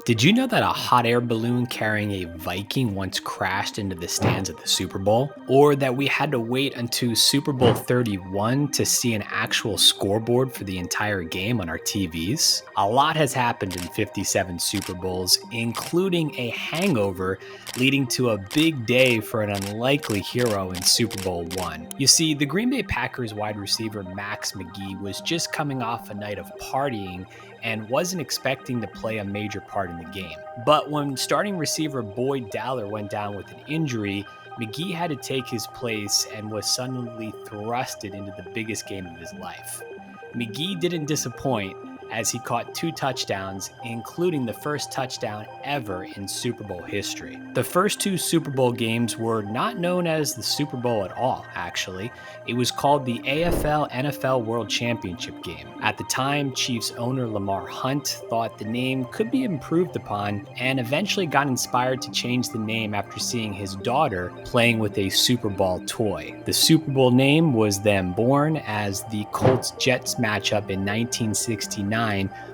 Did you know that a hot air balloon carrying a Viking once crashed into the stands at the Super Bowl? Or that we had to wait until Super Bowl 31 to see an actual scoreboard for the entire game on our TVs? A lot has happened in 57 Super Bowls, including a hangover leading to a big day for an unlikely hero in Super Bowl 1. You see, the Green Bay Packers wide receiver Max McGee was just coming off a night of partying and wasn't expecting to play a major part in the game. But when starting receiver Boyd Dowler went down with an injury, McGee had to take his place and was suddenly thrusted into the biggest game of his life. McGee didn't disappoint as he caught 2 touchdowns, including the first touchdown ever in Super Bowl history. The first 2 Super Bowl games were not known as the Super Bowl at all, actually. It was called the AFL-NFL World Championship game. At the time, Chiefs owner Lamar Hunt thought the name could be improved upon and eventually got inspired to change the name after seeing his daughter playing with a Super Bowl toy. The Super Bowl name was then born as the Colts-Jets matchup in 1969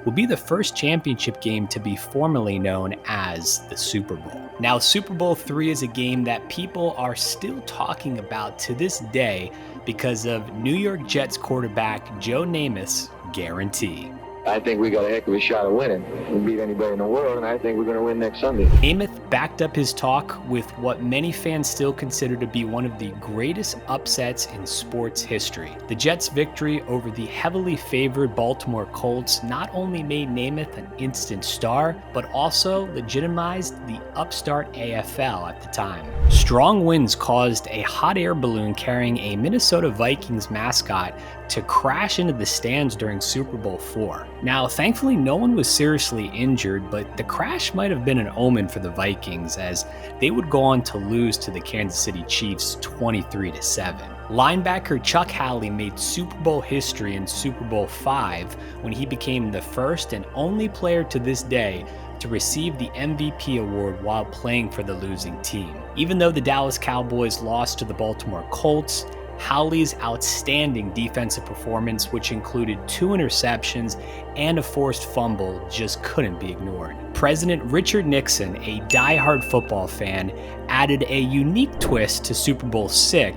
will be the first championship game to be formally known as the Super Bowl. Now, Super Bowl III is a game that people are still talking about to this day because of New York Jets quarterback Joe Namath's guarantee. I think we got a heck of a shot at winning. We beat anybody in the world, and I think we're going to win next Sunday. Namath backed up his talk with what many fans still consider to be one of the greatest upsets in sports history. The Jets' victory over the heavily favored Baltimore Colts not only made Namath an instant star, but also legitimized the upstart AFL at the time. Strong winds caused a hot air balloon carrying a Minnesota Vikings mascot to crash into the stands during Super Bowl IV. Now, thankfully, no one was seriously injured, but the crash might have been an omen for the Vikings as they would go on to lose to the Kansas City Chiefs 23-7. Linebacker Chuck Howley made Super Bowl history in Super Bowl V when he became the first and only player to this day to receive the MVP award while playing for the losing team. Even though the Dallas Cowboys lost to the Baltimore Colts, Howley's outstanding defensive performance, which included 2 interceptions and a forced fumble, just couldn't be ignored. President Richard Nixon, a diehard football fan, added a unique twist to Super Bowl VI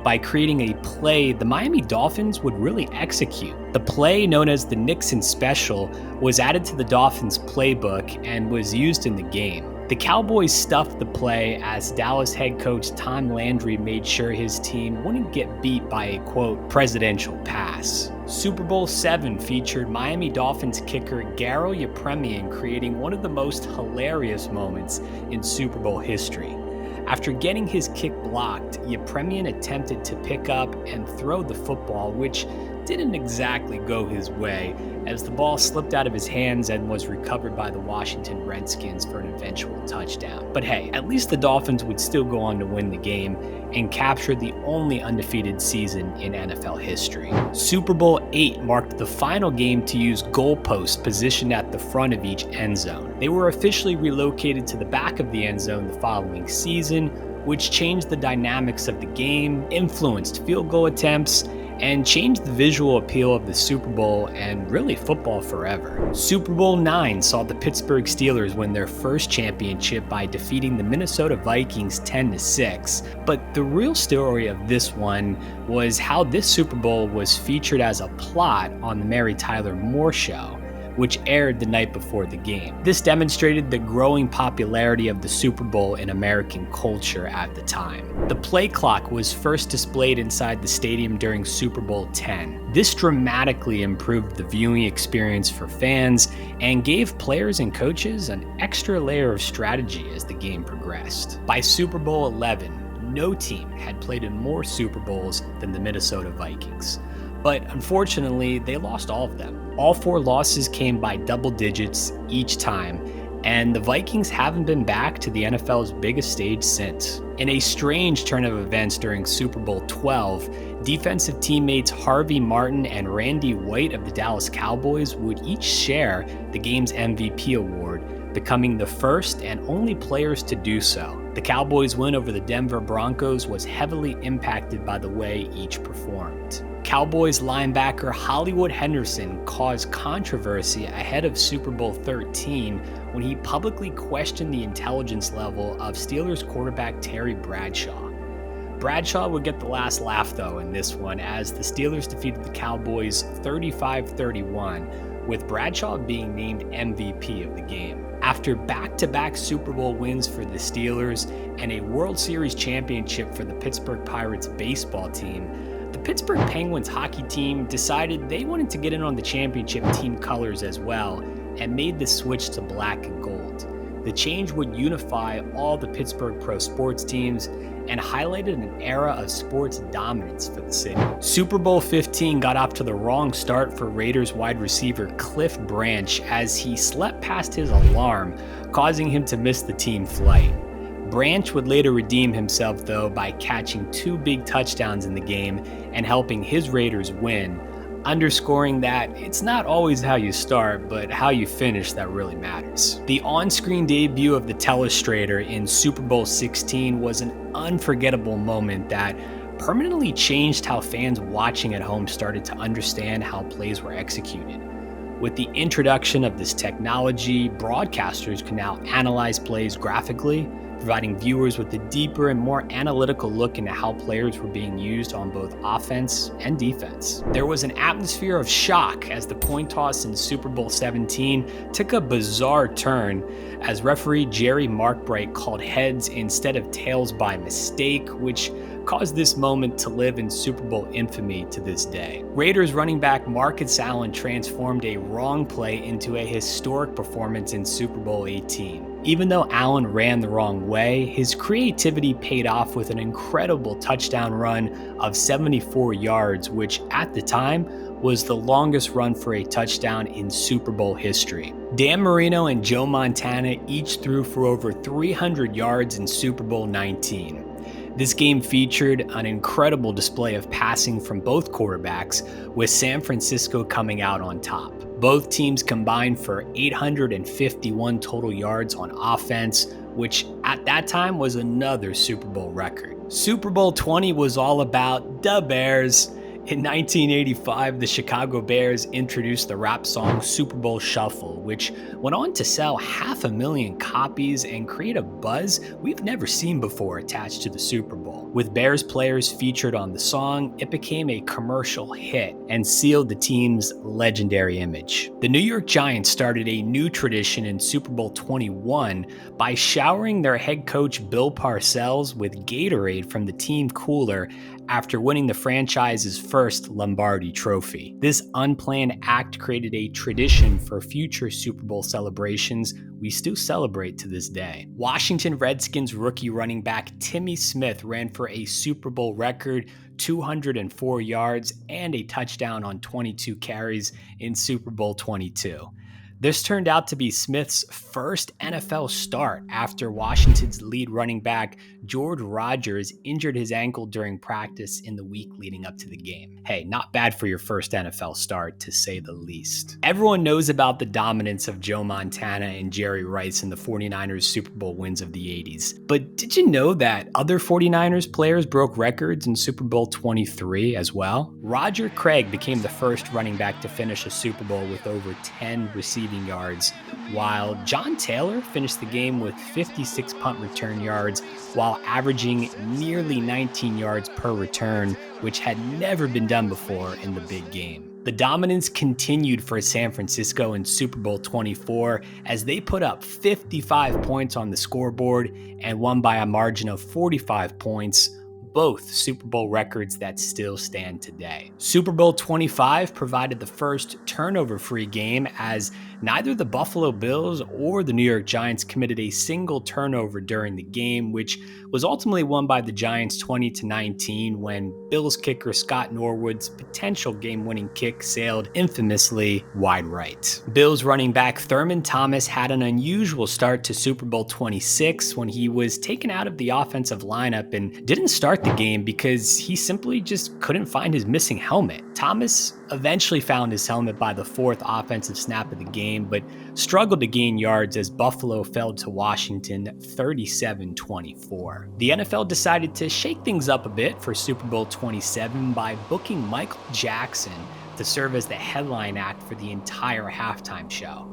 by creating a play the Miami Dolphins would really execute. The play, known as the Nixon Special, was added to the Dolphins playbook and was used in the game. The Cowboys stuffed the play as Dallas head coach Tom Landry made sure his team wouldn't get beat by a, quote, presidential pass. Super Bowl VII featured Miami Dolphins kicker Garo Yepremian creating one of the most hilarious moments in Super Bowl history. After getting his kick blocked, Yepremian attempted to pick up and throw the football, which didn't exactly go his way, as the ball slipped out of his hands and was recovered by the Washington Redskins for an eventual touchdown. But hey, at least the Dolphins would still go on to win the game and capture the only undefeated season in NFL history. Super Bowl VIII marked the final game to use goalposts positioned at the front of each end zone. They were officially relocated to the back of the end zone the following season, which changed the dynamics of the game, influenced field goal attempts, and changed the visual appeal of the Super Bowl and really football forever. Super Bowl IX saw the Pittsburgh Steelers win their first championship by defeating the Minnesota Vikings 10-6, but the real story of this one was how this Super Bowl was featured as a plot on the Mary Tyler Moore Show, which aired the night before the game. This demonstrated the growing popularity of the Super Bowl in American culture at the time. The play clock was first displayed inside the stadium during Super Bowl X. This dramatically improved the viewing experience for fans and gave players and coaches an extra layer of strategy as the game progressed. By Super Bowl XI, no team had played in more Super Bowls than the Minnesota Vikings. But unfortunately, they lost all of them. All 4 losses came by double digits each time, and the Vikings haven't been back to the NFL's biggest stage since. In a strange turn of events during Super Bowl XII, defensive teammates Harvey Martin and Randy White of the Dallas Cowboys would each share the game's MVP award, becoming the first and only players to do so. The Cowboys' win over the Denver Broncos was heavily impacted by the way each performed. Cowboys linebacker Hollywood Henderson caused controversy ahead of Super Bowl 13 when he publicly questioned the intelligence level of Steelers quarterback Terry Bradshaw. Bradshaw would get the last laugh, though, in this one, as the Steelers defeated the Cowboys 35-31, with Bradshaw being named MVP of the game. After back-to-back Super Bowl wins for the Steelers and a World Series championship for the Pittsburgh Pirates baseball team, the Pittsburgh Penguins hockey team decided they wanted to get in on the championship team colors as well and made the switch to black and gold. The change would unify all the Pittsburgh pro sports teams and highlighted an era of sports dominance for the city. Super Bowl 15 got off to the wrong start for Raiders wide receiver Cliff Branch as he slept past his alarm, causing him to miss the team flight. Branch would later redeem himself, though, by catching 2 big touchdowns in the game and helping his Raiders win, underscoring that it's not always how you start, but how you finish that really matters. The on-screen debut of the telestrator in Super Bowl 16 was an unforgettable moment that permanently changed how fans watching at home started to understand how plays were executed. With the introduction of this technology, broadcasters can now analyze plays graphically, providing viewers with a deeper and more analytical look into how players were being used on both offense and defense. There was an atmosphere of shock as the coin toss in Super Bowl 17 took a bizarre turn as referee Jerry Markbright called heads instead of tails by mistake, which caused this moment to live in Super Bowl infamy to this day. Raiders running back Marcus Allen transformed a wrong play into a historic performance in Super Bowl 18. Even though Allen ran the wrong way, his creativity paid off with an incredible touchdown run of 74 yards, which at the time was the longest run for a touchdown in Super Bowl history. Dan Marino and Joe Montana each threw for over 300 yards in Super Bowl 19. This game featured an incredible display of passing from both quarterbacks, with San Francisco coming out on top. Both teams combined for 851 total yards on offense, which at that time was another Super Bowl record. Super Bowl 20 was all about the Bears. In 1985, the Chicago Bears introduced the rap song Super Bowl Shuffle, which went on to sell 500,000 copies and create a buzz we've never seen before attached to the Super Bowl. With Bears players featured on the song, it became a commercial hit and sealed the team's legendary image. The New York Giants started a new tradition in Super Bowl 21 by showering their head coach Bill Parcells with Gatorade from the team cooler after winning the franchise's first Lombardi trophy. This unplanned act created a tradition for future Super Bowl celebrations we still celebrate to this day. Washington Redskins rookie running back Timmy Smith ran for a Super Bowl record 204 yards and a touchdown on 22 carries in Super Bowl 22. This turned out to be Smith's first NFL start after Washington's lead running back, George Rogers, injured his ankle during practice in the week leading up to the game. Hey, not bad for your first NFL start, to say the least. Everyone knows about the dominance of Joe Montana and Jerry Rice in the 49ers Super Bowl wins of the 80s. But did you know that other 49ers players broke records in Super Bowl 23 as well? Roger Craig became the first running back to finish a Super Bowl with over 10 receiving yards, while John Taylor finished the game with 56 punt return yards while averaging nearly 19 yards per return, which had never been done before in the big game. The dominance continued for San Francisco in Super Bowl 24 as they put up 55 points on the scoreboard and won by a margin of 45 points, both Super Bowl records that still stand today. Super Bowl 25 provided the first turnover-free game as neither the Buffalo Bills or the New York Giants committed a single turnover during the game, which was ultimately won by the Giants 20-19 when Bills kicker Scott Norwood's potential game-winning kick sailed infamously wide right. Bills running back Thurman Thomas had an unusual start to Super Bowl 26 when he was taken out of the offensive lineup and didn't start the game because he simply just couldn't find his missing helmet. Thomas eventually found his helmet by the fourth offensive snap of the game, but struggled to gain yards as Buffalo fell to Washington 37-24. The NFL decided to shake things up a bit for Super Bowl 27 by booking Michael Jackson to serve as the headline act for the entire halftime show.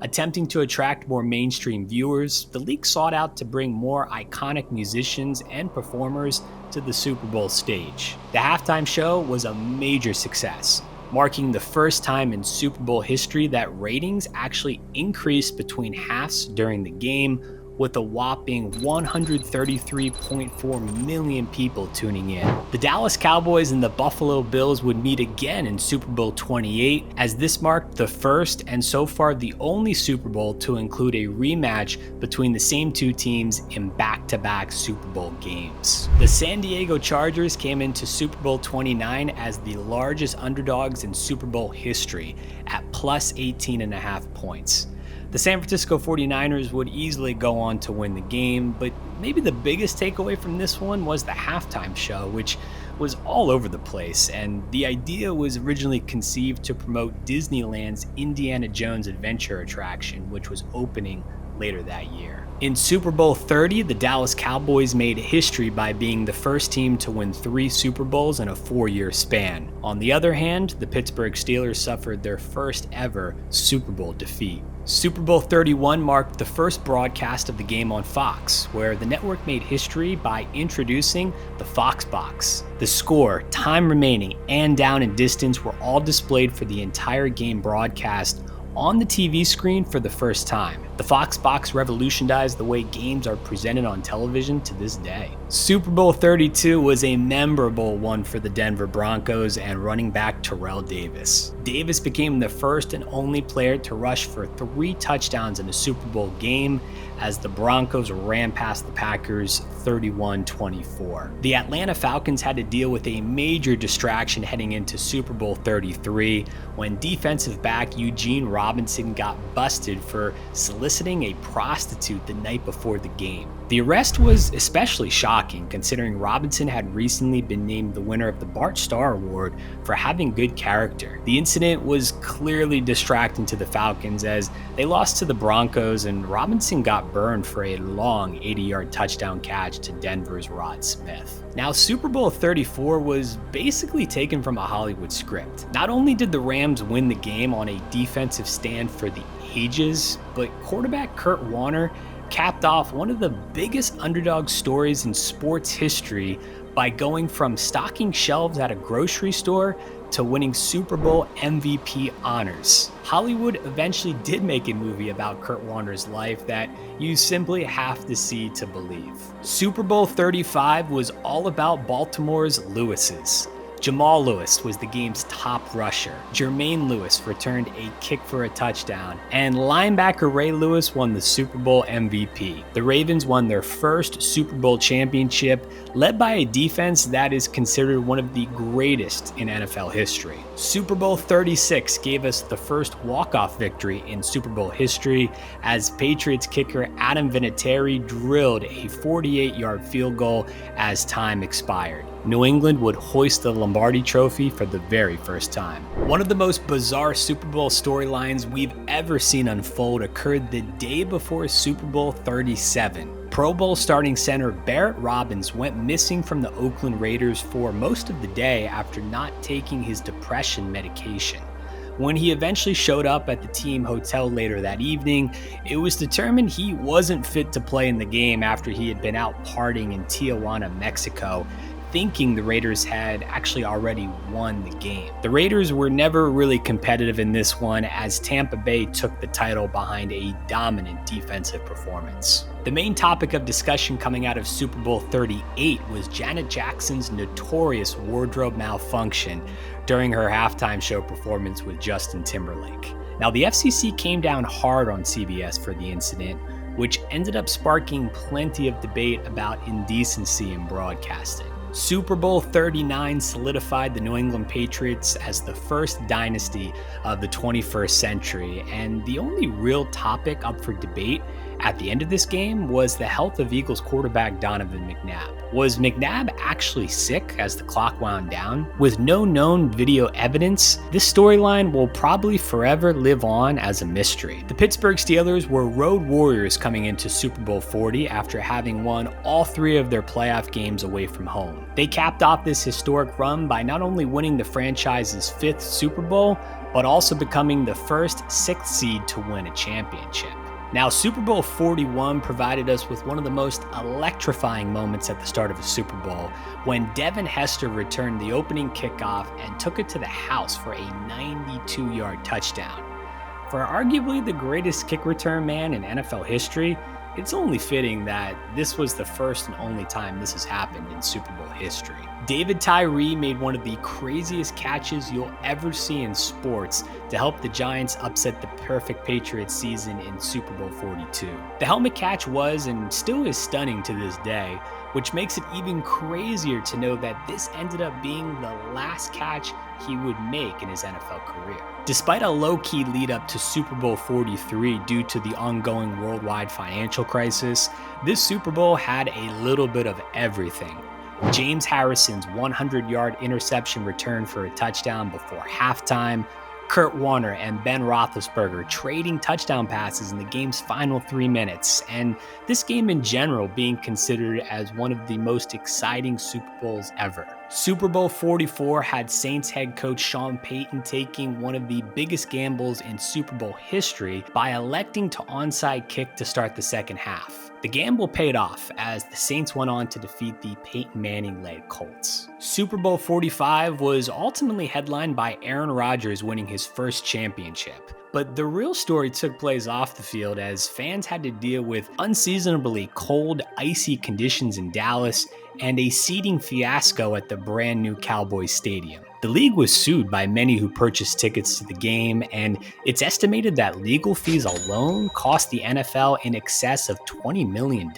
Attempting to attract more mainstream viewers, the league sought out to bring more iconic musicians and performers to the Super Bowl stage. The halftime show was a major success, marking the first time in Super Bowl history that ratings actually increased between halves during the game, with a whopping 133.4 million people tuning in. The Dallas Cowboys and the Buffalo Bills would meet again in Super Bowl 28, as this marked the first and so far the only Super Bowl to include a rematch between the same two teams in back-to-back Super Bowl games. The San Diego Chargers came into Super Bowl 29 as the largest underdogs in Super Bowl history at plus 18.5 points. The San Francisco 49ers would easily go on to win the game, but maybe the biggest takeaway from this one was the halftime show, which was all over the place, and the idea was originally conceived to promote Disneyland's Indiana Jones Adventure attraction, which was opening later that year. In Super Bowl 30, the Dallas Cowboys made history by being the first team to win 3 Super Bowls in a 4-year span. On the other hand, the Pittsburgh Steelers suffered their first ever Super Bowl defeat. Super Bowl 31 marked the first broadcast of the game on Fox, where the network made history by introducing the Fox Box. The score, time remaining, and down and distance were all displayed for the entire game broadcast on the TV screen for the first time. The Fox Box revolutionized the way games are presented on television to this day. Super Bowl 32 was a memorable one for the Denver Broncos and running back Terrell Davis. Davis became the first and only player to rush for 3 touchdowns in a Super Bowl game as the Broncos ran past the Packers 31-24. The Atlanta Falcons had to deal with a major distraction heading into Super Bowl 33 when defensive back Eugene Robinson got busted for soliciting a prostitute the night before the game. The arrest was especially shocking considering Robinson had recently been named the winner of the Bart Starr Award for having good character. The incident was clearly distracting to the Falcons as they lost to the Broncos and Robinson got burned for a long 80-yard touchdown catch to Denver's Rod Smith. Now, Super Bowl 34 was basically taken from a Hollywood script. Not only did the Rams win the game on a defensive stand for the ages, but quarterback Kurt Warner capped off one of the biggest underdog stories in sports history by going from stocking shelves at a grocery store to winning Super Bowl MVP honors. Hollywood eventually did make a movie about Kurt Warner's life that you simply have to see to believe. Super Bowl 35 was all about Baltimore's Lewises. Jamal Lewis was the game's top rusher. Jermaine Lewis returned a kick for a touchdown, and linebacker Ray Lewis won the Super Bowl MVP. The Ravens won their first Super Bowl championship, led by a defense that is considered one of the greatest in NFL history. Super Bowl 36 gave us the first walk-off victory in Super Bowl history as Patriots kicker Adam Vinatieri drilled a 48-yard field goal as time expired. New England would hoist the Lombardi Trophy for the very first time. One of the most bizarre Super Bowl storylines we've ever seen unfold occurred the day before Super Bowl 37. Pro Bowl starting center Barrett Robbins went missing from the Oakland Raiders for most of the day after not taking his depression medication. When he eventually showed up at the team hotel later that evening, it was determined he wasn't fit to play in the game after he had been out partying in Tijuana, Mexico, thinking the Raiders had actually already won the game. The Raiders were never really competitive in this one as Tampa Bay took the title behind a dominant defensive performance. The main topic of discussion coming out of Super Bowl 38 was Janet Jackson's notorious wardrobe malfunction during her halftime show performance with Justin Timberlake. Now, the FCC came down hard on CBS for the incident, which ended up sparking plenty of debate about indecency in broadcasting. Super Bowl 39 solidified the New England Patriots as the first dynasty of the 21st century, and the only real topic up for debate at the end of this game was the health of Eagles quarterback Donovan McNabb. Was McNabb actually sick as the clock wound down? With no known video evidence, this storyline will probably forever live on as a mystery. The Pittsburgh Steelers were road warriors coming into Super Bowl 40 after having won all 3 of their playoff games away from home. They capped off this historic run by not only winning the franchise's 5th Super Bowl, but also becoming the first 6th seed to win a championship. Now, Super Bowl 41 provided us with one of the most electrifying moments at the start of a Super Bowl when Devin Hester returned the opening kickoff and took it to the house for a 92-yard touchdown. For arguably the greatest kick return man in NFL history, it's only fitting that this was the first and only time this has happened in Super Bowl history. David Tyree made one of the craziest catches you'll ever see in sports to help the Giants upset the perfect Patriots season in Super Bowl 42. The helmet catch was and still is stunning to this day, which makes it even crazier to know that this ended up being the last catch he would make in his NFL career. Despite a low-key lead up to Super Bowl 43 due to the ongoing worldwide financial crisis, this Super Bowl had a little bit of everything. James Harrison's 100-yard interception return for a touchdown before halftime, Kurt Warner and Ben Roethlisberger trading touchdown passes in the game's final 3 minutes, and this game in general being considered as one of the most exciting Super Bowls ever. Super Bowl 44 had Saints head coach Sean Payton taking one of the biggest gambles in Super Bowl history by electing to onside kick to start the second half. The gamble paid off as the Saints went on to defeat the Peyton Manning-led Colts. Super Bowl 45 was ultimately headlined by Aaron Rodgers winning his first championship. But the real story took place off the field as fans had to deal with unseasonably cold, icy conditions in Dallas and a seating fiasco at the brand new Cowboys Stadium. The league was sued by many who purchased tickets to the game, and it's estimated that legal fees alone cost the NFL in excess of $20 million.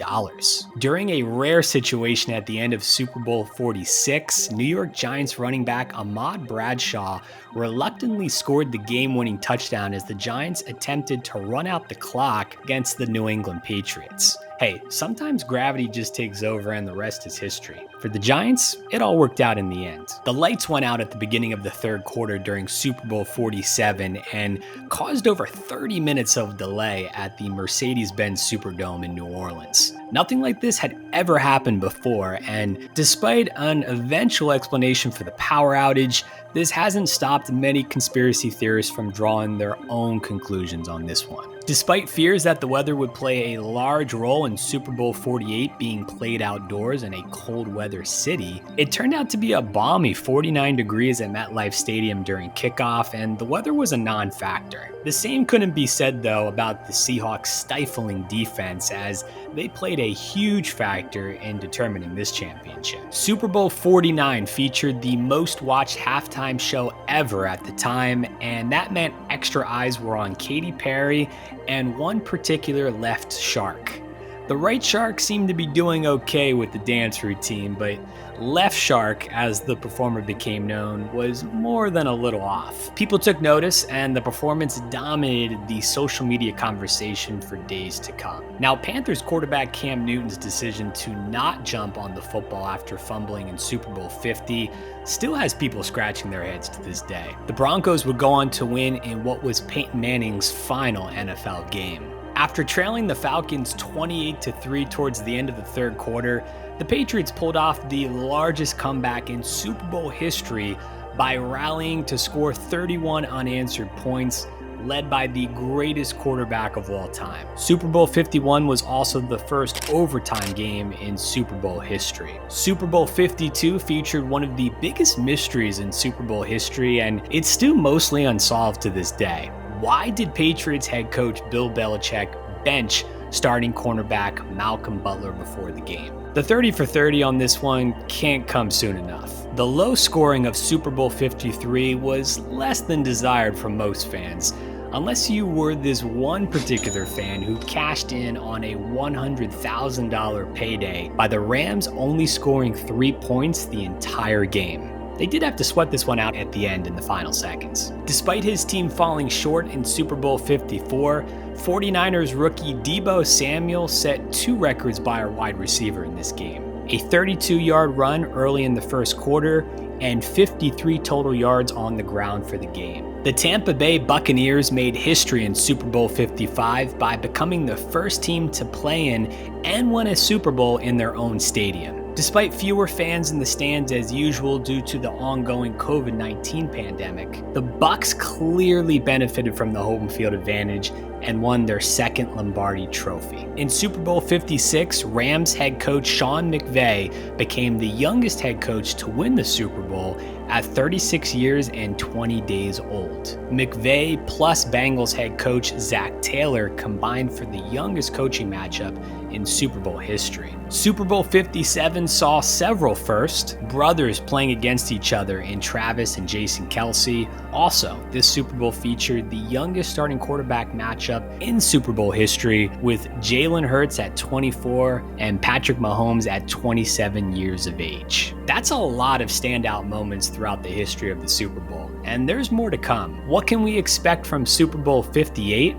During a rare situation at the end of Super Bowl 46, New York Giants running back Ahmad Bradshaw reluctantly scored the game-winning touchdown as the Giants attempted to run out the clock against the New England Patriots. Hey, sometimes gravity just takes over and the rest is history. For the Giants, it all worked out in the end. The lights went out at the beginning of the third quarter during Super Bowl 47 and caused over 30 minutes of delay at the Mercedes-Benz Superdome in New Orleans. Nothing like this had ever happened before, and despite an eventual explanation for the power outage, this hasn't stopped many conspiracy theorists from drawing their own conclusions on this one. Despite fears that the weather would play a large role in Super Bowl 48 being played outdoors in a cold weather city, it turned out to be a balmy 49 degrees at MetLife Stadium during kickoff, and the weather was a non-factor. The same couldn't be said, though, about the Seahawks' stifling defense, as they played a huge factor in determining this championship. Super Bowl 49 featured the most watched halftime show ever at the time, and that meant extra eyes were on Katy Perry and one particular left shark. The right shark seemed to be doing okay with the dance routine, but left shark, as the performer became known, was more than a little off. People took notice, and the performance dominated the social media conversation for days to come. Now, Panthers quarterback Cam Newton's decision to not jump on the football after fumbling in Super Bowl 50 still has people scratching their heads to this day. The Broncos would go on to win in what was Peyton Manning's final NFL game. After trailing the Falcons 28-3 towards the end of the third quarter, the Patriots pulled off the largest comeback in Super Bowl history by rallying to score 31 unanswered points, led by the greatest quarterback of all time. Super Bowl 51 was also the first overtime game in Super Bowl history. Super Bowl 52 featured one of the biggest mysteries in Super Bowl history, and it's still mostly unsolved to this day. Why did Patriots head coach Bill Belichick bench starting cornerback Malcolm Butler before the game? The 30 for 30 on this one can't come soon enough. The low scoring of Super Bowl 53 was less than desired from most fans. unless you were this one particular fan who cashed in on a $100,000 payday by the Rams only scoring 3 points the entire game. They did have to sweat this one out at the end in the final seconds. Despite his team falling short in Super Bowl 54, 49ers rookie Deebo Samuel set 2 records by our wide receiver in this game. A 32-yard run early in the first quarter, and 53 total yards on the ground for the game. The Tampa Bay Buccaneers made history in Super Bowl 55 by becoming the first team to play in and win a Super Bowl in their own stadium. Despite fewer fans in the stands as usual due to the ongoing COVID-19 pandemic, the Bucs clearly benefited from the home field advantage and won their second Lombardi trophy. In Super Bowl 56, Rams head coach Sean McVay became the youngest head coach to win the Super Bowl at 36 years and 20 days old. McVay plus Bengals head coach Zach Taylor combined for the youngest coaching matchup in Super Bowl history. Super Bowl 57 saw several firsts, brothers playing against each other in Travis and Jason Kelce. Also, this Super Bowl featured the youngest starting quarterback matchup in Super Bowl history, with Jalen Hurts at 24 and Patrick Mahomes at 27 years of age. That's a lot of standout moments throughout the history of the Super Bowl, and there's more to come. What can we expect from Super Bowl 58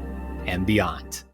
and beyond?